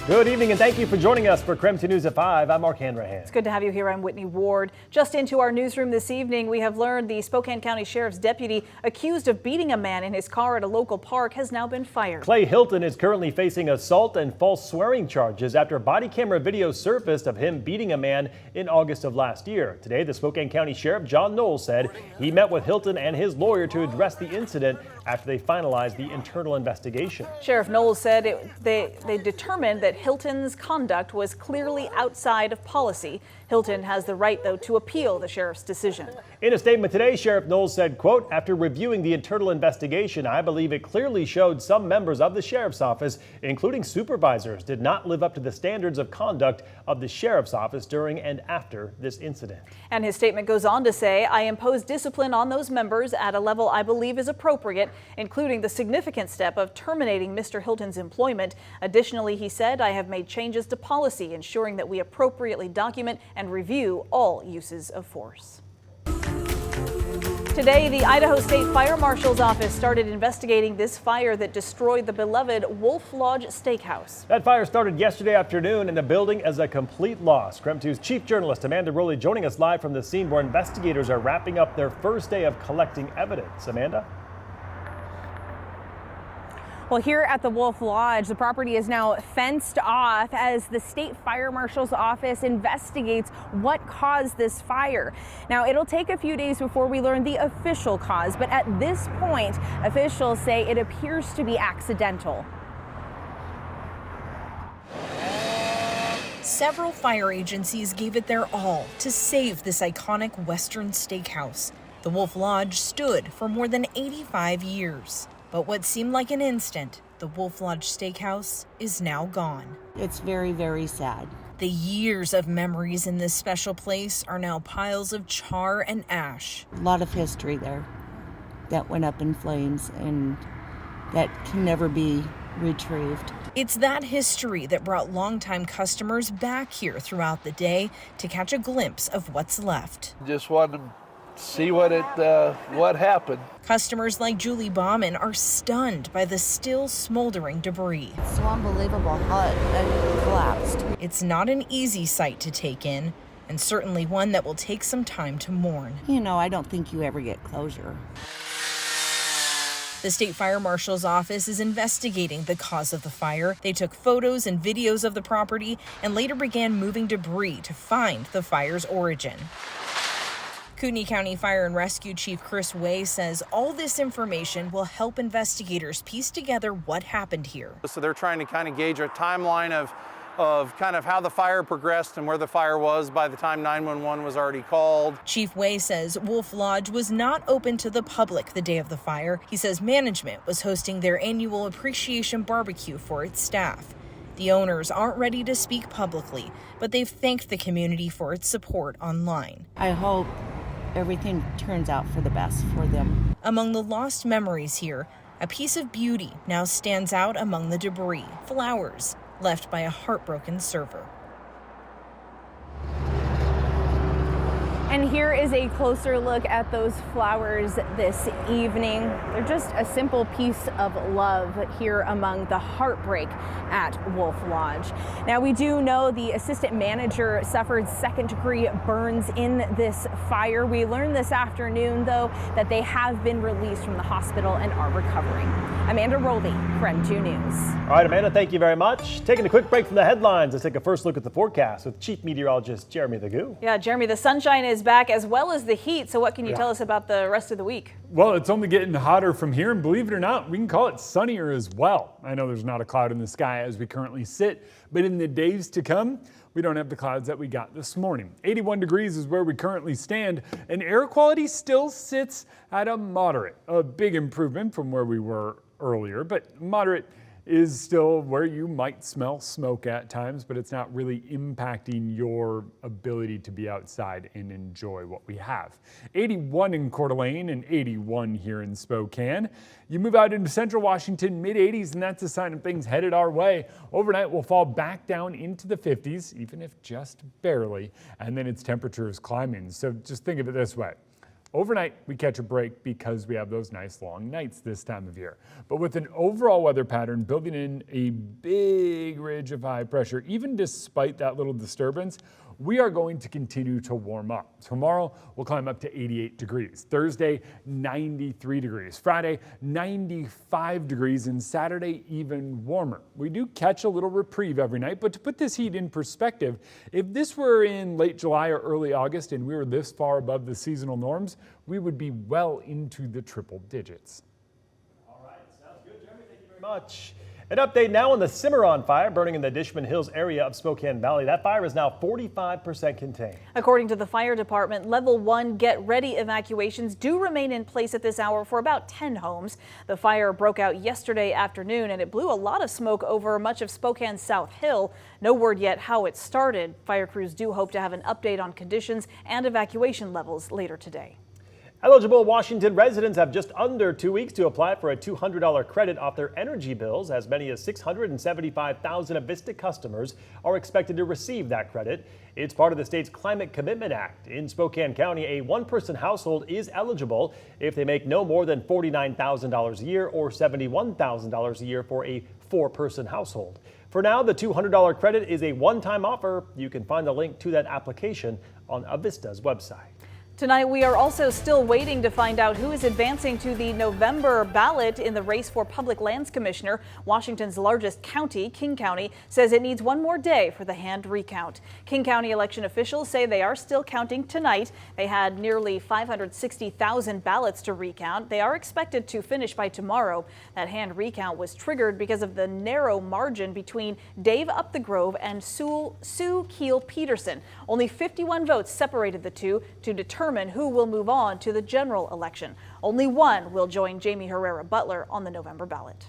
Good evening and thank you for joining us for KREM 2 News at 5. I'm Mark Hanrahan. It's good to have you here. I'm Whitney Ward. Just into our newsroom this evening, we have learned the Spokan County Sheriff's deputy accused of beating a man in his car at a local park has now been fired. Clay Hilton is currently facing assault and false swearing charges after body camera video surfaced of him beating a man in August of last year. Today, the Spokan County Sheriff John Knowles said he met with Hilton and his lawyer to address the incident after they finalized the internal investigation. Sheriff Knowles said they determined that Hilton's conduct was clearly outside of policy. Hilton has the right, though, to appeal the sheriff's decision. In a statement today, Sheriff Knowles said, quote, "After reviewing the internal investigation, I believe it clearly showed some members of the sheriff's office, including supervisors, did not live up to the standards of conduct of the sheriff's office during and after this incident." And his statement goes on to say, "I impose discipline on those members at a level I believe is appropriate, including the significant step of terminating Mr. Hilton's employment. Additionally," he said, "I have made changes to policy, ensuring that we appropriately document and review all uses of force." Today, the Idaho State Fire Marshal's office started investigating this fire that destroyed the beloved Lodge Steakhouse. That fire started yesterday afternoon, and the building is a complete loss. KREM 2's chief journalist Amanda Rowley joining us live from the scene where investigators are wrapping up their first day of collecting evidence. Amanda? Well, here at the Wolf Lodge, the property is now fenced off as the State Fire Marshal's office investigates what caused this fire. Now, it'll take a few days before we learn the official cause, but at this point, officials say it appears to be accidental. Several fire agencies gave it their all to save this iconic Western steakhouse. The Wolf Lodge stood for more than 85 years. But what seemed like an instant, the Wolf Lodge Steakhouse is now gone. It's very, very sad. The years of memories in this special place are now piles of char and ash. A lot of history there that went up in flames and that can never be retrieved. It's that history that brought longtime customers back here throughout the day to catch a glimpse of what's left. Just wanted to see what happened. Customers like Julie Bauman are stunned by the still smoldering debris. It's so unbelievable how it collapsed. It's not an easy sight to take in, and certainly one that will take some time to mourn. You know, I don't think you ever get closure. The State Fire Marshal's office is investigating the cause of the fire. They took photos and videos of the property and later began moving debris to find the fire's origin. Kootenai County Fire and Rescue Chief Chris Way says all this information will help investigators piece together what happened here. So they're trying to kind of gauge a timeline of kind of how the fire progressed and where the fire was by the time 911 was already called. Chief Way says Wolf Lodge was not open to the public the day of the fire. He says management was hosting their annual appreciation barbecue for its staff. The owners aren't ready to speak publicly, but they've thanked the community for its support online. I hope everything turns out for the best for them. Among the lost memories here, a piece of beauty now stands out among the debris, flowers left by a heartbroken server. And here is a closer look at those flowers this evening. They're just a simple piece of love here among the heartbreak at Wolf Lodge. Now, we do know the assistant manager suffered second-degree burns in this fire. We learned this afternoon, though, that they have been released from the hospital and are recovering. Amanda Rowley, KREM 2 News. All right, Amanda, thank you very much. Taking a quick break from the headlines, let's take a first look at the forecast with Chief Meteorologist Jeremy the Goo. Yeah, Jeremy, the sunshine is back as well as the heat. So what can you tell us about the rest of the week? Well, it's only getting hotter from here, and believe it or not, we can call it sunnier as well. I know there's not a cloud in the sky as we currently sit, but in the days to come, we don't have the clouds that we got this morning. 81 degrees is where we currently stand, and air quality still sits at a moderate. A big improvement from where we were earlier, but moderate is still where you might smell smoke at times, but it's not really impacting your ability to be outside and enjoy what we have. 81 in Coeur d'Alene and 81 here in Spokane. You move out into central Washington, mid-80s, and that's a sign of things headed our way. Overnight, we'll fall back down into the 50s, even if just barely, and then its temperature is climbing. So just think of it this way. Overnight, we catch a break because we have those nice long nights this time of year. But with an overall weather pattern building in a big ridge of high pressure, even despite that little disturbance, we are going to continue to warm up. Tomorrow, we'll climb up to 88 degrees. Thursday, 93 degrees. Friday, 95 degrees. And Saturday, even warmer. We do catch a little reprieve every night, but to put this heat in perspective, if this were in late July or early August and we were this far above the seasonal norms, we would be well into the triple digits. All right, sounds good, Jeremy. Thank you very much. An update now on the Cimarron fire burning in the Dishman Hills area of Spokan Valley. That fire is now 45% contained. According to the fire department, level 1 get-ready evacuations do remain in place at this hour for about 10 homes. The fire broke out yesterday afternoon and it blew a lot of smoke over much of Spokan's South Hill. No word yet how it started. Fire crews do hope to have an update on conditions and evacuation levels later today. Eligible Washington residents have just under 2 weeks to apply for a $200 credit off their energy bills. As many as 675,000 of Vista customers are expected to receive that credit. It's part of the state's Climate Commitment Act. In Spokan County, a one-person household is eligible if they make no more than $49,000 a year or $71,000 a year for a four-person household. For now, the $200 credit is a one-time offer. You can find the link to that application on Vista's website. Tonight, we are also still waiting to find out who is advancing to the November ballot in the race for Public Lands Commissioner. Washington's largest county, King County, says it needs one more day for the hand recount. King County election officials say they are still counting tonight. They had nearly 560,000 ballots to recount. They are expected to finish by tomorrow. That hand recount was triggered because of the narrow margin between Dave Up the Grove and Sue Keel Peterson. Only 51 votes separated the two to determine who will move on to the general election. Only one will join Jamie Herrera Butler on the November ballot.